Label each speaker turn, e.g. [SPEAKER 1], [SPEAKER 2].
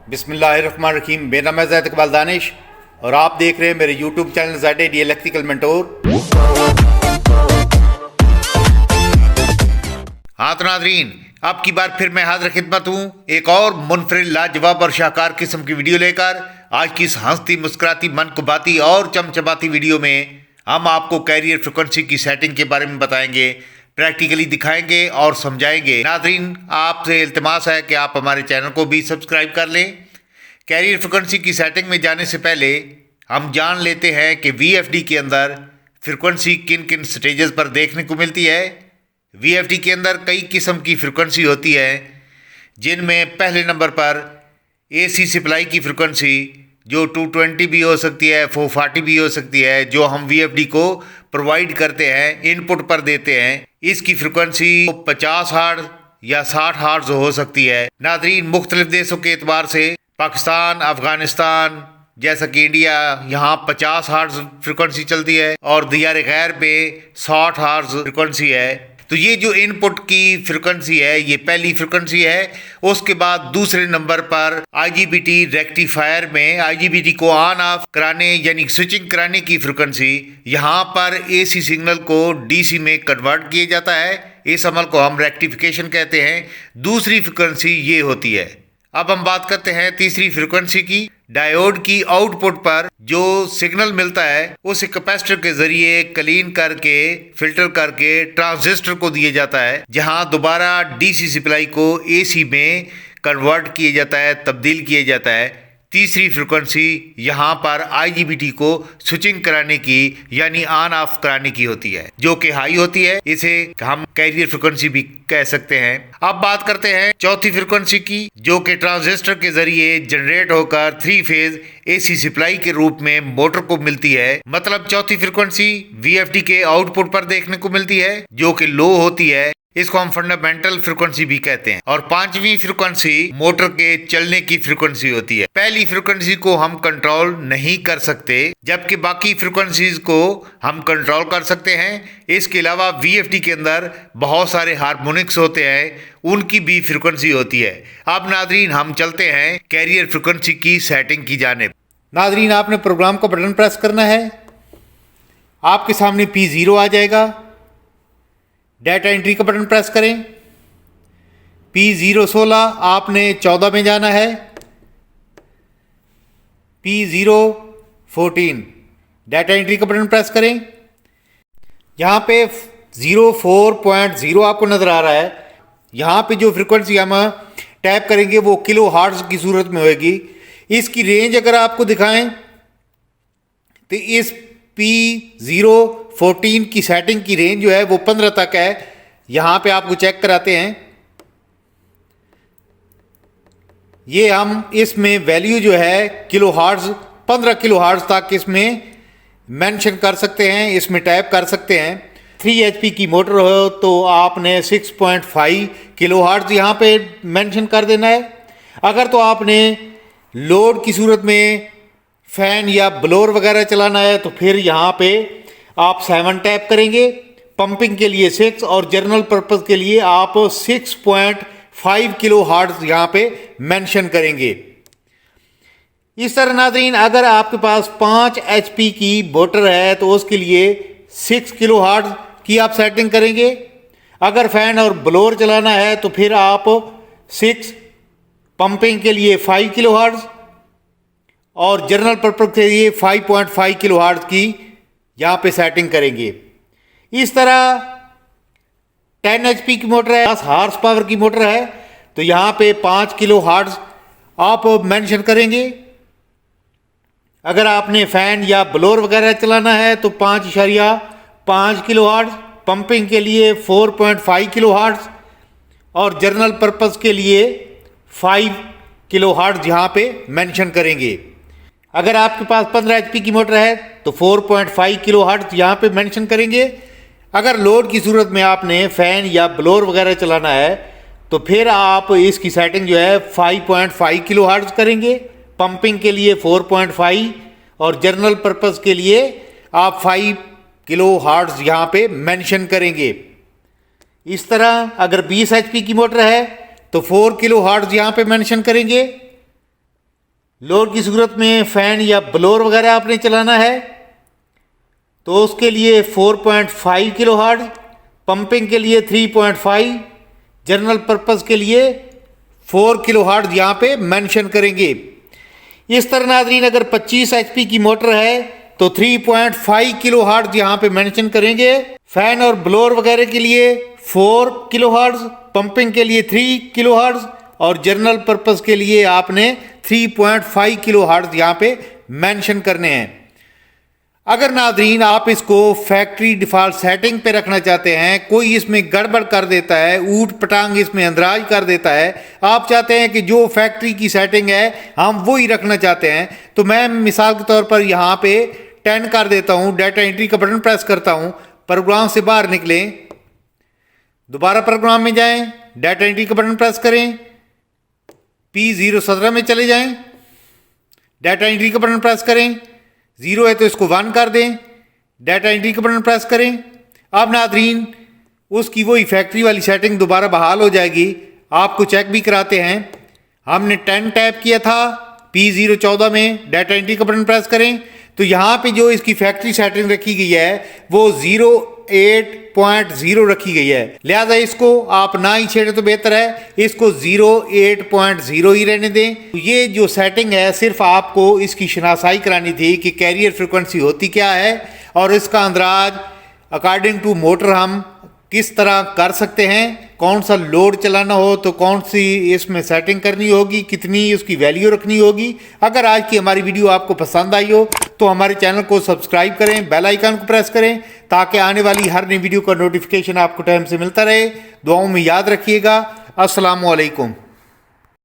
[SPEAKER 1] बिस्मिल्लाहिर्रहमानिर्रहीम। मेरा नाम है ज़ैद इकबाल दानिश और आप देख रहे हैं मेरे YouTube channel Z electrical mentor. हाँ तो नाज़रीन, अब की बार फिर मैं हाज़िर खिदमत हूँ एक और मुनफरिद, लाजवाब और शाहकार किस्म की वीडियो लेकर। आज की इस हंसती मुस्कुराती, मन को बाती और चमचमाती वीडियो में हम आपको कैरियर फ्रिक्वेंसी की सेटिंग के बारे में बताएंगे, प्रैक्टिकली दिखाएंगे और समझाएंगे। नाज़रीन, आपसे इल्तिमास है कि आप हमारे चैनल को भी सब्सक्राइब कर लें। कैरियर फ्रिक्वेंसी की सेटिंग में जाने से पहले हम जान लेते हैं कि VFD के अंदर फ्रिक्वेंसी किन किन स्टेजेस पर देखने को मिलती है। VFD के अंदर कई किस्म की फ्रिक्वेंसी होती है, जिनमें पहले नंबर पर AC सप्लाई की फ्रिक्वेंसी जो 220 भी हो सकती है, 440 भी हो सकती है, जो हम VFD को प्रोवाइड करते हैं, इनपुट पर देते हैं। इसकी फ्रिक्वेंसी 50 हर्ट्ज या 60 हर्ट्ज हो सकती है। नाज़रीन, मुख्तलिफ देशों के एतबार से पाकिस्तान, अफगानिस्तान जैसा कि इंडिया, यहाँ 50 हर्ट्ज फ्रिक्वेंसी चलती है और दियार गैर पे 60 हर्ट्ज फ्रिक्वेंसी है। तो ये जो इनपुट की फ्रिक्वेंसी है, ये पहली फ्रिक्वेंसी है। उसके बाद दूसरे नंबर पर IGBT रेक्टिफायर में IGBT को ऑन ऑफ कराने यानी स्विचिंग कराने की फ्रिक्वेंसी, यहाँ पर AC सिग्नल को DC में कन्वर्ट किया जाता है। इस अमल को हम रेक्टिफिकेशन कहते हैं। दूसरी फ्रिक्वेंसी ये होती है। अब हम बात करते हैं तीसरी फ्रिक्वेंसी की। डायोड की आउटपुट पर जो सिग्नल मिलता है उसे कैपेसिटर के जरिए क्लीन करके, फिल्टर करके ट्रांजिस्टर को दिया जाता है, जहां दोबारा DC सप्लाई को AC में कन्वर्ट किया जाता है, तब्दील किया जाता है। तीसरी फ्रिक्वेंसी यहाँ पर IGBT को स्विचिंग कराने की यानी ऑन ऑफ कराने की होती है, जो कि हाई होती है। इसे हम कैरियर फ्रिक्वेंसी भी कह सकते हैं। अब बात करते हैं चौथी फ्रिक्वेंसी की, जो कि ट्रांजिस्टर के जरिए जनरेट होकर 3 फेज AC सप्लाई के रूप में मोटर को मिलती है। मतलब चौथी फ्रिक्वेंसी VFD के आउटपुट पर देखने को मिलती है, जो कि लो होती है। इसको हम फंडामेंटल फ्रिक्वेंसी भी कहते हैं। और पांचवी फ्रिक्वेंसी मोटर के चलने की फ्रिक्वेंसी होती है। पहली फ्रिक्वेंसी को हम कंट्रोल नहीं कर सकते, जबकि बाकी फ्रिक्वेंसीज को हम कंट्रोल कर सकते हैं। इसके अलावा VFD के अंदर बहुत सारे हार्मोनिक्स होते हैं, उनकी भी फ्रिक्वेंसी होती है। अब नाजरीन, हम चलते हैं कैरियर फ्रिक्वेंसी की सेटिंग की जानिब। नाजरीन, आपने प्रोग्राम का बटन प्रेस करना है। आपके सामने P0 आ जाएगा। डाटा एंट्री का बटन प्रेस करें। P016 आपने 14 में जाना है। P014 डाटा एंट्री का बटन प्रेस करें। यहाँ पे 04.0 आपको नज़र आ रहा है। यहाँ पे जो फ्रिक्वेंसी हम टैप करेंगे वो किलो हर्ट्ज की सूरत में होगी। इसकी रेंज अगर आपको दिखाएं तो इस P014 की सेटिंग की रेंज जो है वो 15 तक है। यहाँ पे आपको चेक कराते हैं। ये हम इसमें वैल्यू जो है किलो हर्ट्ज, 15 किलो हर्ट्ज तक इसमें मेंशन कर सकते हैं, इसमें टैप कर सकते हैं। 3 HP की मोटर हो तो आपने 6.5 किलो हर्ट्ज यहाँ पे मेंशन कर देना है। अगर तो आपने लोड की सूरत में फैन या ब्लोअर वगैरह चलाना है तो फिर यहाँ पे आप 7 टैप करेंगे। पंपिंग के लिए 6 और जनरल पर्पस के लिए आप 6.5 किलो हर्ट्ज यहाँ पे मेंशन करेंगे। इस तरह नाज़रीन, अगर आपके पास 5 HP की मोटर है तो उसके लिए 6 किलो हर्ट्ज की आप सेटिंग करेंगे। अगर फैन और ब्लोअर चलाना है तो फिर आप 6, पंपिंग के लिए 5 किलो हर्ट्ज और जनरल पर्पस के लिए 5.5 किलो हर्ट्ज की यहाँ पे सेटिंग करेंगे। इस तरह 10 HP की मोटर है, 10 हॉर्स पावर की मोटर है तो यहाँ पे 5 किलो हर्ट्ज आप मेंशन करेंगे। अगर आपने फैन या ब्लोअर वगैरह चलाना है तो 5.5 किलो हर्ट्ज, पंपिंग के लिए 4.5 किलो हर्ट्ज और जनरल पर्पस के लिए 5 किलो हर्ट्ज यहाँ पे मेंशन करेंगे। अगर आपके पास 15 HP की मोटर है तो 4.5 किलो हर्ट्ज यहाँ पे मेंशन करेंगे। अगर लोड की सूरत में आपने फैन या ब्लोअर वगैरह चलाना है तो फिर आप इसकी सेटिंग जो है 5.5 किलो हर्ट्ज करेंगे। पंपिंग के लिए 4.5 और जनरल पर्पस के लिए आप 5 किलो हर्ट्ज यहाँ पे मेंशन करेंगे। इस तरह अगर 20 HP की मोटर है तो 4 किलो हर्ट्ज यहाँ पे मेंशन करेंगे। लोड की सूरत में फ़ैन या ब्लोअर वगैरह आपने चलाना है तो उसके लिए 4.5 किलोहर्ट्ज़, पंपिंग के लिए 3.5, जनरल पर्पस के लिए 4 किलोहर्ट्ज़ यहाँ पे मेंशन करेंगे। इस तरह नाज़रीन अगर 25 एचपी की मोटर है तो 3.5 किलोहर्ट्ज़ यहाँ पे मेंशन करेंगे। फैन और ब्लोअर वगैरह के लिए 4 किलोहर्ट्ज़, पंपिंग के लिए 3 किलोहर्ट्ज़ और जनरल पर्पस के लिए आपने 3.5 किलोहर्ट्ज़ यहाँ पे मेंशन करने हैं। अगर नाज़रीन आप इसको फैक्ट्री डिफ़ॉल्ट सेटिंग पे रखना चाहते हैं, कोई इसमें गड़बड़ कर देता है, ऊट पटांग इसमें अंदराज कर देता है, आप चाहते हैं कि जो फैक्ट्री की सेटिंग है हम वो ही रखना चाहते हैं, तो मैं मिसाल के तौर पर यहाँ पे 10 कर देता हूँ, डाटा एंट्री का बटन प्रेस करता हूँ, प्रोग्राम से बाहर निकलें, दोबारा प्रोग्राम में जाएं, डाटा एंट्री का बटन प्रेस करें, P017 में चले जाएं, डाटा एंट्री का बटन प्रेस करें, 0 है तो इसको 1 कर दें, डाटा एंट्री का बटन प्रेस करें। अब नाज़रीन उसकी वही फैक्ट्री वाली सेटिंग दोबारा बहाल हो जाएगी। आपको चेक भी कराते हैं। हमने 10 टैप किया था, P014 में डाटा एंट्री का बटन प्रेस करें तो यहाँ पे जो इसकी फैक्ट्री सेटिंग रखी गई है वो 08.0 रखी गई है, लिहाजा इसको आप ना ही छेड़े तो बेहतर है, इसको 08.0 ही रहने दें। ये जो सेटिंग है सिर्फ आपको इसकी शनासाई करानी थी कि कैरियर फ्रिक्वेंसी होती क्या है और इसका अंदराज अकॉर्डिंग टू मोटर हम किस तरह कर सकते हैं, कौन सा लोड चलाना हो तो कौन सी इसमें सेटिंग करनी होगी, कितनी उसकी वैल्यू रखनी होगी। अगर आज की हमारी वीडियो आपको पसंद आई हो तो हमारे चैनल को सब्सक्राइब करें, बेल आइकन को प्रेस करें ताकि आने वाली हर नई वीडियो का नोटिफिकेशन आपको टाइम से मिलता रहे। दुआओं में याद रखिएगा। अस्सलामु अलैकुम।